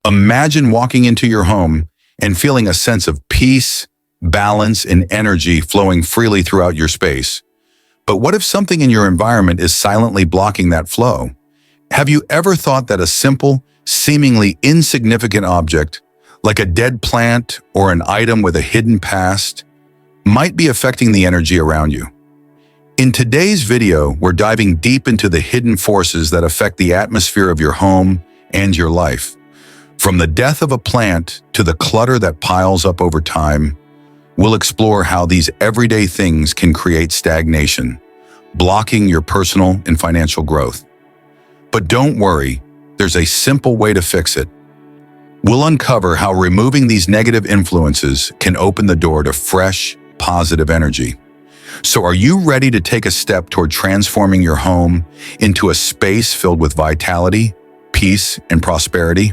Imagine walking into your home and feeling a sense of peace, balance, and energy flowing freely throughout your space. But what if something in your environment is silently blocking that flow? Have you ever thought that a simple, seemingly insignificant object, like a dead plant or an item with a hidden past, might be affecting the energy around you? In today's video, we're diving deep into the hidden forces that affect the atmosphere of your home and your life. From the death of a plant to the clutter that piles up over time, we'll explore how these everyday things can create stagnation, blocking your personal and financial growth. But don't worry, there's a simple way to fix it. We'll uncover how removing these negative influences can open the door to fresh, positive energy. So are you ready to take a step toward transforming your home into a space filled with vitality, peace, and prosperity?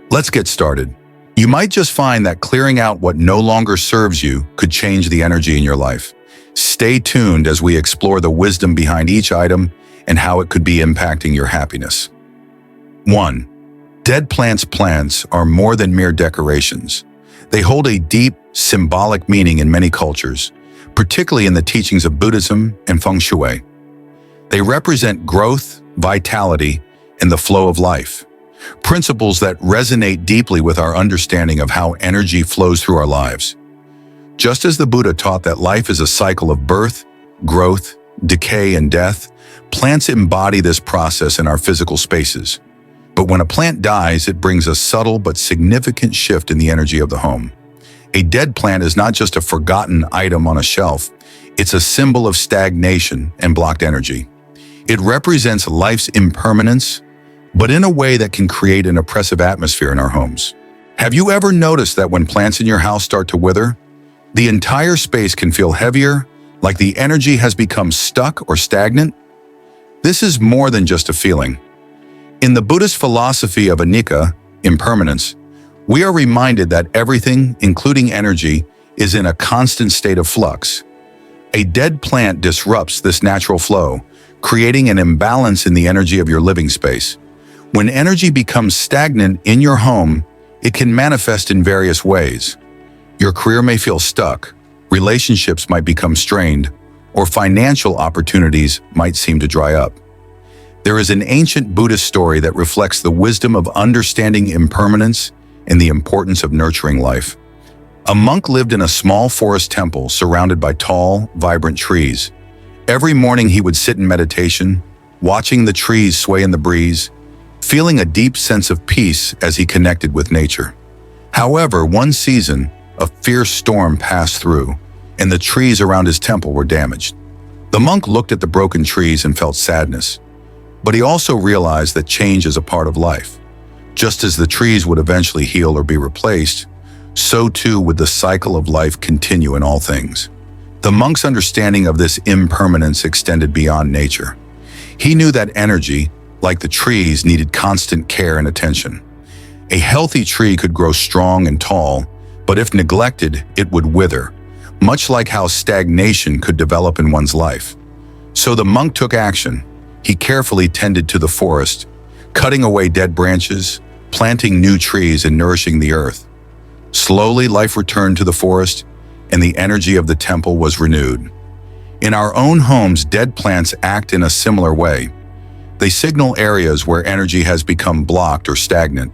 Let's get started. You might just find that clearing out what no longer serves you could change the energy in your life. Stay tuned as we explore the wisdom behind each item and how it could be impacting your happiness. 1. Dead plants are more than mere decorations. They hold a deep, symbolic meaning in many cultures, particularly in the teachings of Buddhism and Feng Shui. They represent growth, vitality, and the flow of life, principles that resonate deeply with our understanding of how energy flows through our lives. Just as the Buddha taught that life is a cycle of birth, growth, decay, and death, plants embody this process in our physical spaces. But when a plant dies, it brings a subtle but significant shift in the energy of the home. A dead plant is not just a forgotten item on a shelf, it's a symbol of stagnation and blocked energy. It represents life's impermanence, but in a way that can create an oppressive atmosphere in our homes. Have you ever noticed that when plants in your house start to wither, the entire space can feel heavier, like the energy has become stuck or stagnant? This is more than just a feeling. In the Buddhist philosophy of anicca, impermanence, we are reminded that everything, including energy, is in a constant state of flux. A dead plant disrupts this natural flow, creating an imbalance in the energy of your living space. When energy becomes stagnant in your home, it can manifest in various ways. Your career may feel stuck, relationships might become strained, or financial opportunities might seem to dry up. There is an ancient Buddhist story that reflects the wisdom of understanding impermanence and the importance of nurturing life. A monk lived in a small forest temple surrounded by tall, vibrant trees. Every morning he would sit in meditation, watching the trees sway in the breeze, feeling a deep sense of peace as he connected with nature. However, one season, a fierce storm passed through, and the trees around his temple were damaged. The monk looked at the broken trees and felt sadness, but he also realized that change is a part of life. Just as the trees would eventually heal or be replaced, so too would the cycle of life continue in all things. The monk's understanding of this impermanence extended beyond nature. He knew that energy, like the trees, needed constant care and attention. A healthy tree could grow strong and tall, but if neglected, it would wither, much like how stagnation could develop in one's life. So the monk took action. He carefully tended to the forest, cutting away dead branches, planting new trees, and nourishing the earth. Slowly, life returned to the forest, and the energy of the temple was renewed. In our own homes, dead plants act in a similar way. They signal areas where energy has become blocked or stagnant.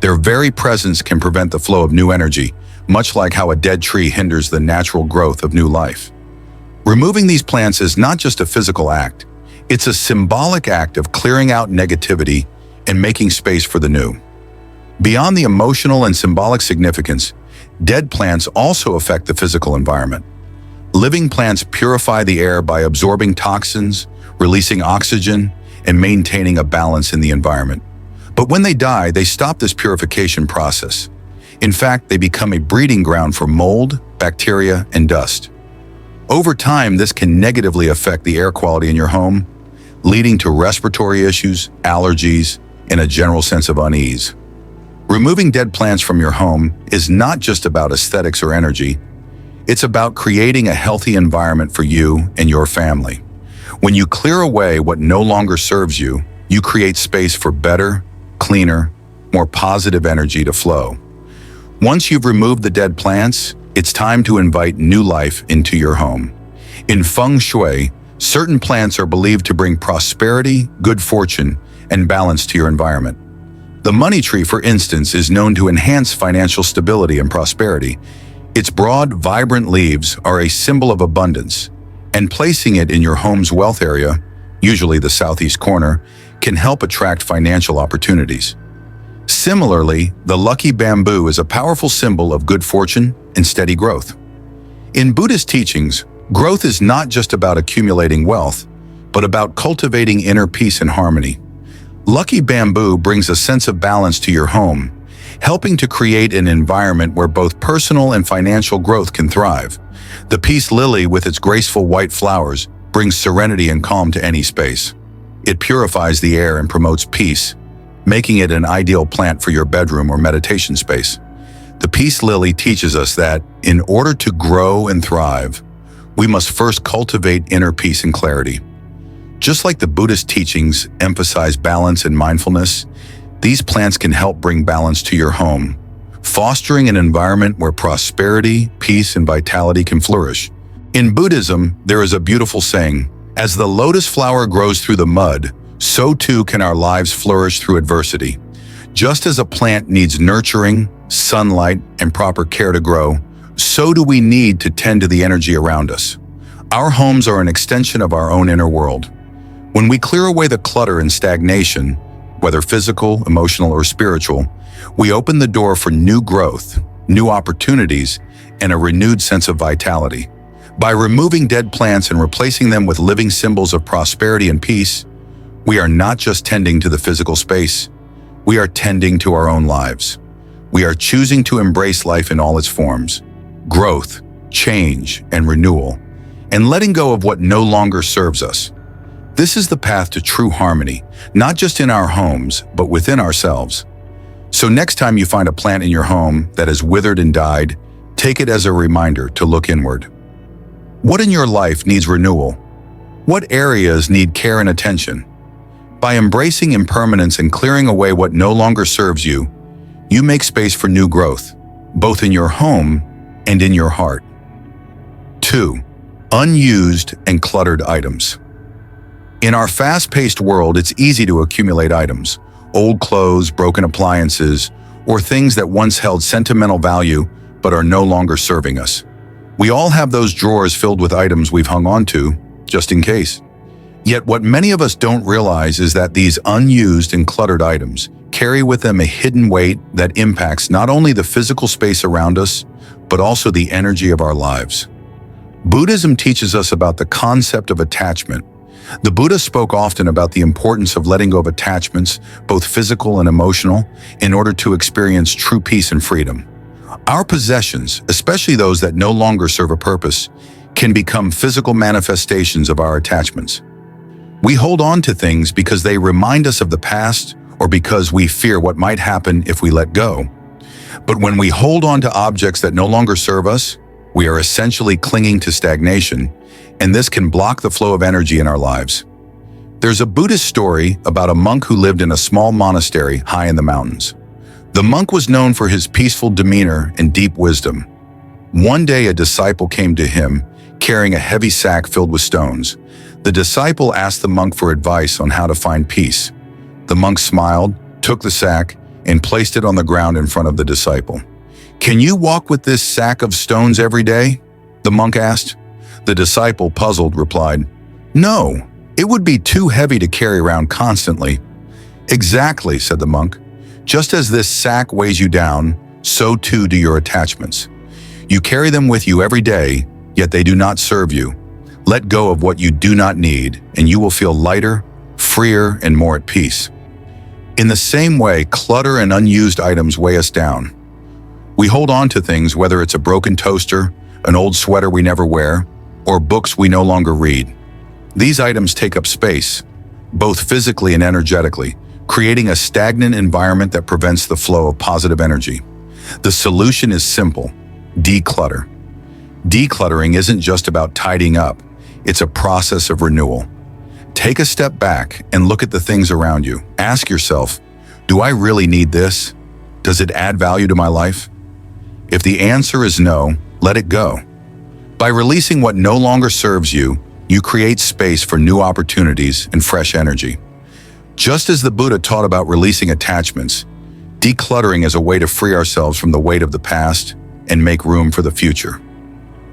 Their very presence can prevent the flow of new energy, much like how a dead tree hinders the natural growth of new life. Removing these plants is not just a physical act. It's a symbolic act of clearing out negativity and making space for the new. Beyond the emotional and symbolic significance, dead plants also affect the physical environment. Living plants purify the air by absorbing toxins, releasing oxygen, and maintaining a balance in the environment. But when they die, they stop this purification process. In fact, they become a breeding ground for mold, bacteria, and dust. Over time, this can negatively affect the air quality in your home, leading to respiratory issues, allergies, and a general sense of unease. Removing dead plants from your home is not just about aesthetics or energy. It's about creating a healthy environment for you and your family. When you clear away what no longer serves you, you create space for better, cleaner, more positive energy to flow. Once you've removed the dead plants, it's time to invite new life into your home. In Feng Shui, certain plants are believed to bring prosperity, good fortune, and balance to your environment. The money tree, for instance, is known to enhance financial stability and prosperity. Its broad, vibrant leaves are a symbol of abundance, and placing it in your home's wealth area, usually the southeast corner, can help attract financial opportunities. Similarly, the lucky bamboo is a powerful symbol of good fortune and steady growth. In Buddhist teachings, growth is not just about accumulating wealth, but about cultivating inner peace and harmony. Lucky bamboo brings a sense of balance to your home, helping to create an environment where both personal and financial growth can thrive. The peace lily, with its graceful white flowers, brings serenity and calm to any space. It purifies the air and promotes peace, making it an ideal plant for your bedroom or meditation space. The peace lily teaches us that, in order to grow and thrive, we must first cultivate inner peace and clarity. Just like the Buddhist teachings emphasize balance and mindfulness, these plants can help bring balance to your home, fostering an environment where prosperity, peace, and vitality can flourish. In Buddhism, there is a beautiful saying, "As the lotus flower grows through the mud, so too can our lives flourish through adversity." Just as a plant needs nurturing, sunlight, and proper care to grow, so do we need to tend to the energy around us. Our homes are an extension of our own inner world. When we clear away the clutter and stagnation, whether physical, emotional, or spiritual, we open the door for new growth, new opportunities, and a renewed sense of vitality. By removing dead plants and replacing them with living symbols of prosperity and peace, we are not just tending to the physical space, we are tending to our own lives. We are choosing to embrace life in all its forms, growth, change, and renewal, and letting go of what no longer serves us. This is the path to true harmony, not just in our homes, but within ourselves. So next time you find a plant in your home that has withered and died, take it as a reminder to look inward. What in your life needs renewal? What areas need care and attention? By embracing impermanence and clearing away what no longer serves you, you make space for new growth, both in your home and in your heart. 2. Unused and cluttered items. In our fast-paced world, it's easy to accumulate items, old clothes, broken appliances, or things that once held sentimental value but are no longer serving us. We all have those drawers filled with items we've hung on to, just in case. Yet what many of us don't realize is that these unused and cluttered items carry with them a hidden weight that impacts not only the physical space around us, but also the energy of our lives. Buddhism teaches us about the concept of attachment. The Buddha spoke often about the importance of letting go of attachments, both physical and emotional, in order to experience true peace and freedom. Our possessions, especially those that no longer serve a purpose, can become physical manifestations of our attachments. We hold on to things because they remind us of the past or because we fear what might happen if we let go. But when we hold on to objects that no longer serve us, we are essentially clinging to stagnation, and this can block the flow of energy in our lives. There's a Buddhist story about a monk who lived in a small monastery high in the mountains. The monk was known for his peaceful demeanor and deep wisdom. One day, a disciple came to him, carrying a heavy sack filled with stones. The disciple asked the monk for advice on how to find peace. The monk smiled, took the sack, and placed it on the ground in front of the disciple. "Can you walk with this sack of stones every day?" the monk asked. The disciple, puzzled, replied, "No, it would be too heavy to carry around constantly." "Exactly," said the monk. "Just as this sack weighs you down, so too do your attachments. You carry them with you every day, yet they do not serve you. Let go of what you do not need, and you will feel lighter, freer, and more at peace." In the same way, clutter and unused items weigh us down. We hold on to things, whether it's a broken toaster, an old sweater we never wear, or books we no longer read. These items take up space, both physically and energetically, creating a stagnant environment that prevents the flow of positive energy. The solution is simple: declutter. Decluttering isn't just about tidying up, it's a process of renewal. Take a step back and look at the things around you. Ask yourself, Do I really need this? Does it add value to my life? If the answer is no, let it go. By releasing what no longer serves you, you create space for new opportunities and fresh energy. Just as the Buddha taught about releasing attachments, decluttering is a way to free ourselves from the weight of the past and make room for the future.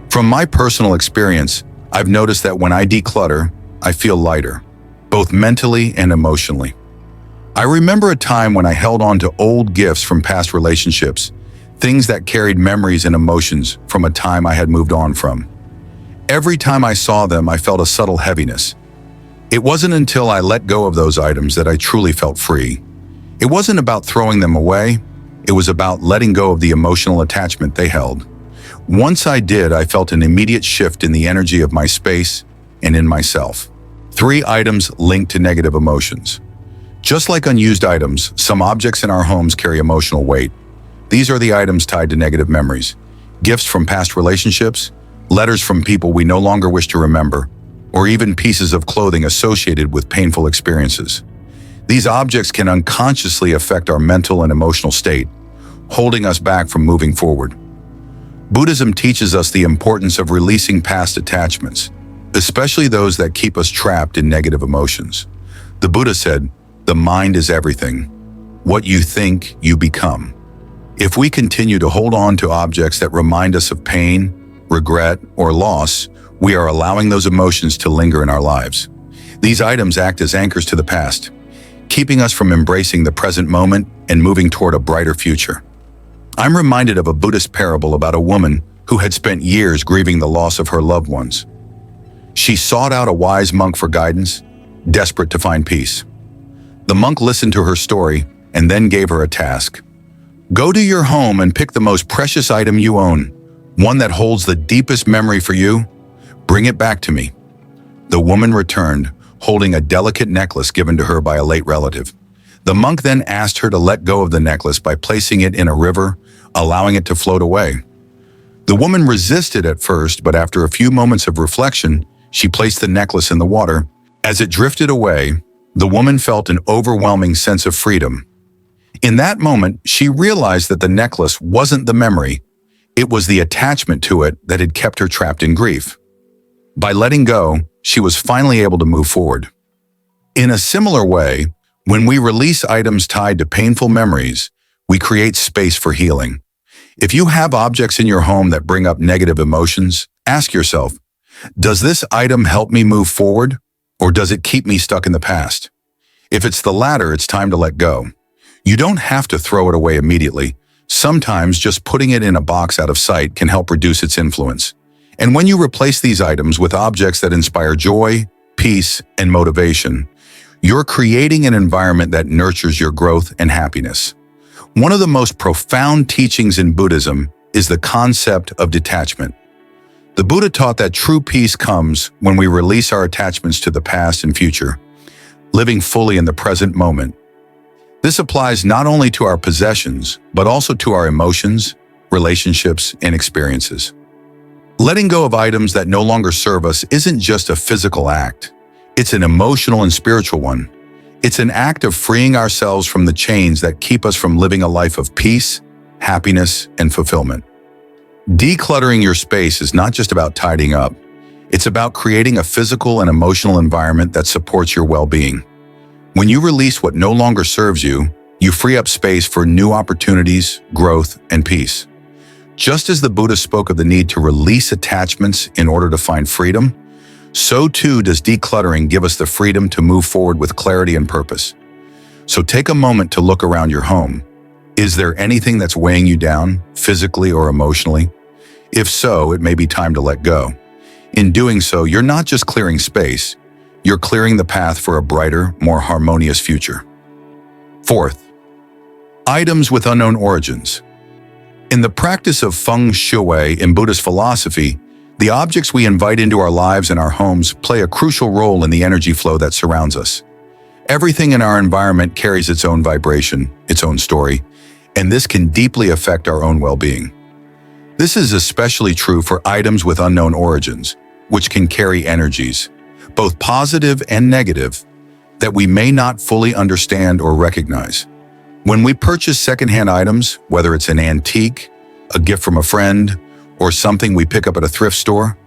From my personal experience, I've noticed that when I declutter, I feel lighter, both mentally and emotionally. I remember a time when I held on to old gifts from past relationships, things that carried memories and emotions from a time I had moved on from. Every time I saw them, I felt a subtle heaviness. It wasn't until I let go of those items that I truly felt free. It wasn't about throwing them away, it was about letting go of the emotional attachment they held. Once I did, I felt an immediate shift in the energy of my space and in myself. 3 items linked to negative emotions. Just like unused items, some objects in our homes carry emotional weight. These are the items tied to negative memories. Gifts from past relationships, letters from people we no longer wish to remember, or even pieces of clothing associated with painful experiences. These objects can unconsciously affect our mental and emotional state, holding us back from moving forward. Buddhism teaches us the importance of releasing past attachments, especially those that keep us trapped in negative emotions. The Buddha said, "The mind is everything. What you think, you become." If we continue to hold on to objects that remind us of pain, regret, or loss, we are allowing those emotions to linger in our lives. These items act as anchors to the past, keeping us from embracing the present moment and moving toward a brighter future. I'm reminded of a Buddhist parable about a woman who had spent years grieving the loss of her loved ones. She sought out a wise monk for guidance, desperate to find peace. The monk listened to her story and then gave her a task. Go to your home and pick the most precious item you own, one that holds the deepest memory for you. Bring it back to me. The woman returned, holding a delicate necklace given to her by a late relative. The monk then asked her to let go of the necklace by placing it in a river, allowing it to float away. The woman resisted at first, but after a few moments of reflection, she placed the necklace in the water. As it drifted away, the woman felt an overwhelming sense of freedom. In that moment, she realized that the necklace wasn't the memory, it was the attachment to it that had kept her trapped in grief. By letting go, she was finally able to move forward. In a similar way, when we release items tied to painful memories, we create space for healing. If you have objects in your home that bring up negative emotions, ask yourself, does this item help me move forward, or does it keep me stuck in the past? If it's the latter, it's time to let go. You don't have to throw it away immediately. Sometimes just putting it in a box out of sight can help reduce its influence. And when you replace these items with objects that inspire joy, peace, and motivation, you're creating an environment that nurtures your growth and happiness. One of the most profound teachings in Buddhism is the concept of detachment. The Buddha taught that true peace comes when we release our attachments to the past and future, living fully in the present moment. This applies not only to our possessions, but also to our emotions, relationships, and experiences. Letting go of items that no longer serve us isn't just a physical act. It's an emotional and spiritual one. It's an act of freeing ourselves from the chains that keep us from living a life of peace, happiness, and fulfillment. Decluttering your space is not just about tidying up. It's about creating a physical and emotional environment that supports your well-being. When you release what no longer serves you, you free up space for new opportunities, growth, and peace. Just as the Buddha spoke of the need to release attachments in order to find freedom, so too does decluttering give us the freedom to move forward with clarity and purpose. So take a moment to look around your home. Is there anything that's weighing you down, physically or emotionally? If so, it may be time to let go. In doing so, you're not just clearing space, you're clearing the path for a brighter, more harmonious future. Fourth, items with unknown origins. In the practice of Feng Shui in Buddhist philosophy, the objects we invite into our lives and our homes play a crucial role in the energy flow that surrounds us. Everything in our environment carries its own vibration, its own story, and this can deeply affect our own well-being. This is especially true for items with unknown origins, which can carry energies, both positive and negative, that we may not fully understand or recognize. When we purchase secondhand items, whether it's an antique, a gift from a friend, or something we pick up at a thrift store,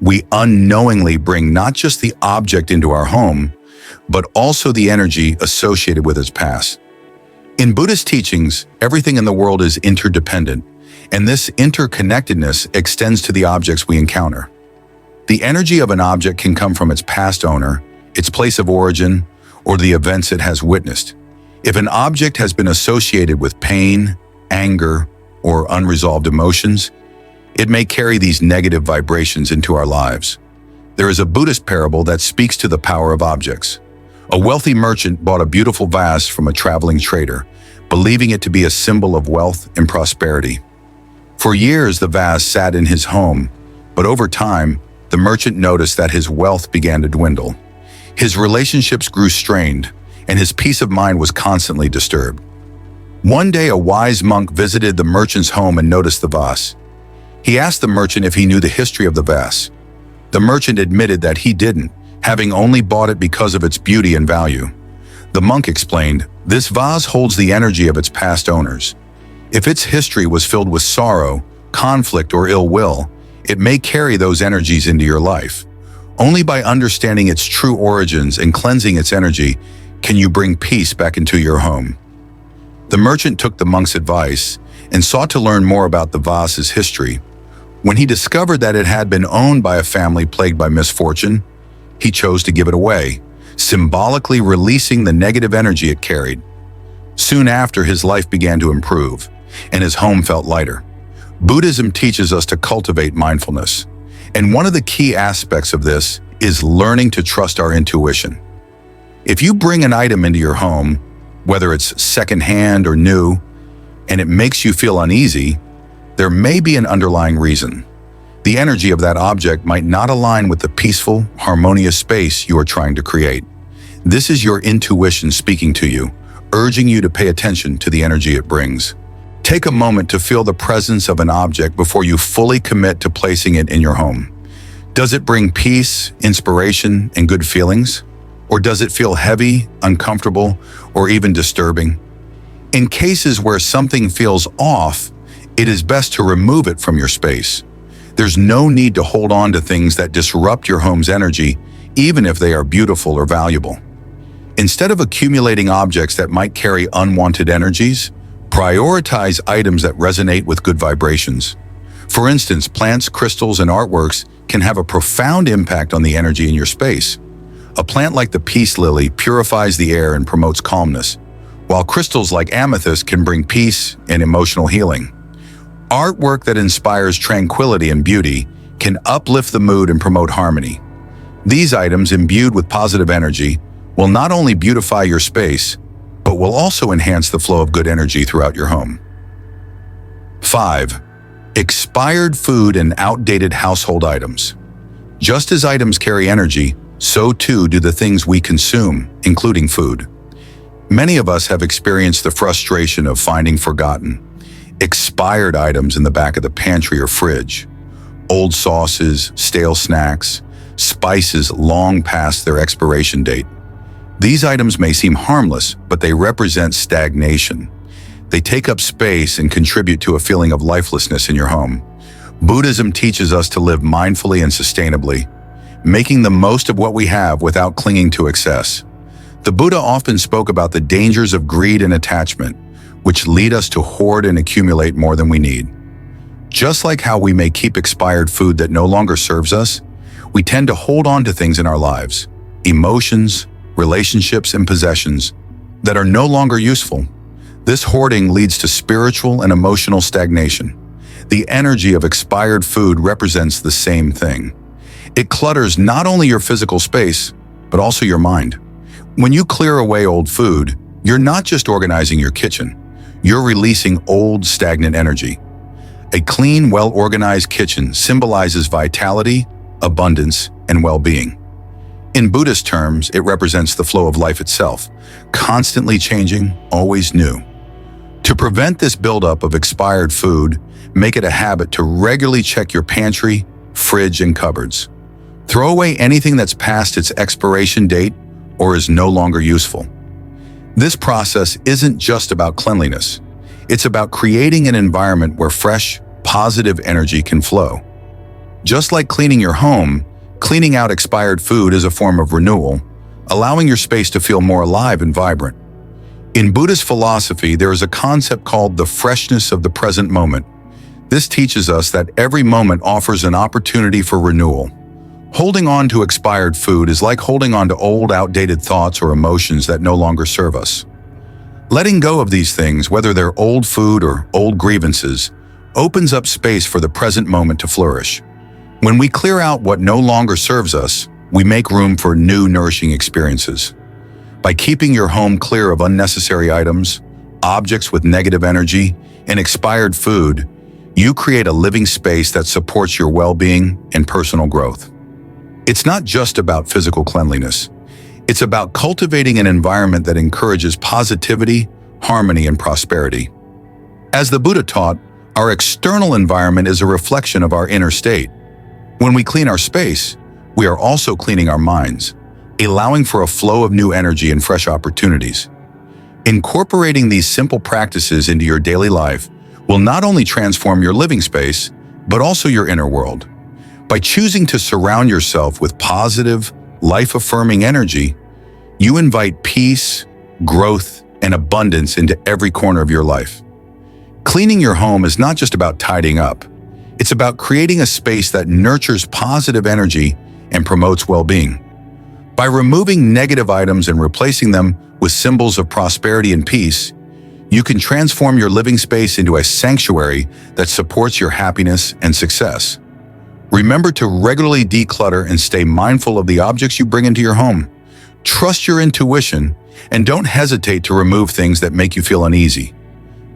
we unknowingly bring not just the object into our home, but also the energy associated with its past. In Buddhist teachings, everything in the world is interdependent, and this interconnectedness extends to the objects we encounter. The energy of an object can come from its past owner, its place of origin, or the events it has witnessed. If an object has been associated with pain, anger, or unresolved emotions, it may carry these negative vibrations into our lives. There is a Buddhist parable that speaks to the power of objects. A wealthy merchant bought a beautiful vase from a traveling trader, believing it to be a symbol of wealth and prosperity. For years, the vase sat in his home, but over time, the merchant noticed that his wealth began to dwindle. His relationships grew strained, and his peace of mind was constantly disturbed. One day, a wise monk visited the merchant's home and noticed the vase. He asked the merchant if he knew the history of the vase. The merchant admitted that he didn't, having only bought it because of its beauty and value. The monk explained, "This vase holds the energy of its past owners. If its history was filled with sorrow, conflict, or ill will, it may carry those energies into your life. Only by understanding its true origins and cleansing its energy can you bring peace back into your home." The merchant took the monk's advice and sought to learn more about the vase's history. When he discovered that it had been owned by a family plagued by misfortune, he chose to give it away, symbolically releasing the negative energy it carried. Soon after, his life began to improve, and his home felt lighter. Buddhism teaches us to cultivate mindfulness, and one of the key aspects of this is learning to trust our intuition. If you bring an item into your home, whether it's secondhand or new, and it makes you feel uneasy, there may be an underlying reason. The energy of that object might not align with the peaceful, harmonious space you are trying to create. This is your intuition speaking to you, urging you to pay attention to the energy it brings. Take a moment to feel the presence of an object before you fully commit to placing it in your home. Does it bring peace, inspiration, and good feelings? Or does it feel heavy, uncomfortable, or even disturbing? In cases where something feels off, it is best to remove it from your space. There's no need to hold on to things that disrupt your home's energy, even if they are beautiful or valuable. Instead of accumulating objects that might carry unwanted energies, prioritize items that resonate with good vibrations. For instance, plants, crystals, and artworks can have a profound impact on the energy in your space. A plant like the peace lily purifies the air and promotes calmness, while crystals like amethyst can bring peace and emotional healing. Artwork that inspires tranquility and beauty can uplift the mood and promote harmony. These items, imbued with positive energy, will not only beautify your space, but will also enhance the flow of good energy throughout your home. 5. Expired food and outdated household items. Just as items carry energy, so too do the things we consume, including food. Many of us have experienced the frustration of finding forgotten, expired items in the back of the pantry or fridge. Old sauces, stale snacks, spices long past their expiration date. These items may seem harmless, but they represent stagnation. They take up space and contribute to a feeling of lifelessness in your home. Buddhism teaches us to live mindfully and sustainably, making the most of what we have without clinging to excess. The Buddha often spoke about the dangers of greed and attachment, which lead us to hoard and accumulate more than we need. Just like how we may keep expired food that no longer serves us, we tend to hold on to things in our lives, emotions, relationships, and possessions that are no longer useful. This hoarding leads to spiritual and emotional stagnation. The energy of expired food represents the same thing. It clutters not only your physical space, but also your mind. When you clear away old food, you're not just organizing your kitchen, you're releasing old, stagnant energy. A clean, well-organized kitchen symbolizes vitality, abundance, and well-being. In Buddhist terms, it represents the flow of life itself, constantly changing, always new. To prevent this buildup of expired food, make it a habit to regularly check your pantry, fridge, and cupboards. Throw away anything that's past its expiration date or is no longer useful. This process isn't just about cleanliness. It's about creating an environment where fresh, positive energy can flow. Just like cleaning your home, cleaning out expired food is a form of renewal, allowing your space to feel more alive and vibrant. In Buddhist philosophy, there is a concept called the freshness of the present moment. This teaches us that every moment offers an opportunity for renewal. Holding on to expired food is like holding on to old, outdated thoughts or emotions that no longer serve us. Letting go of these things, whether they're old food or old grievances, opens up space for the present moment to flourish. When we clear out what no longer serves us, we make room for new, nourishing experiences. By keeping your home clear of unnecessary items, objects with negative energy, and expired food, you create a living space that supports your well-being and personal growth. It's not just about physical cleanliness. It's about cultivating an environment that encourages positivity, harmony, and prosperity. As the Buddha taught, our external environment is a reflection of our inner state. When we clean our space, we are also cleaning our minds, allowing for a flow of new energy and fresh opportunities. Incorporating these simple practices into your daily life will not only transform your living space, but also your inner world. By choosing to surround yourself with positive, life-affirming energy, you invite peace, growth, and abundance into every corner of your life. Cleaning your home is not just about tidying up. It's about creating a space that nurtures positive energy and promotes well-being. By removing negative items and replacing them with symbols of prosperity and peace, you can transform your living space into a sanctuary that supports your happiness and success. Remember to regularly declutter and stay mindful of the objects you bring into your home. Trust your intuition and don't hesitate to remove things that make you feel uneasy.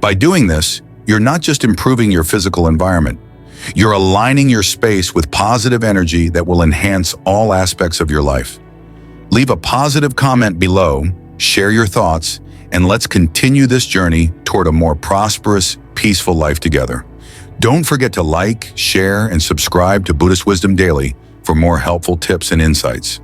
By doing this, you're not just improving your physical environment, you're aligning your space with positive energy that will enhance all aspects of your life. Leave a positive comment below, share your thoughts, and let's continue this journey toward a more prosperous, peaceful life together. Don't forget to like, share, and subscribe to Buddhist Wisdom Daily for more helpful tips and insights.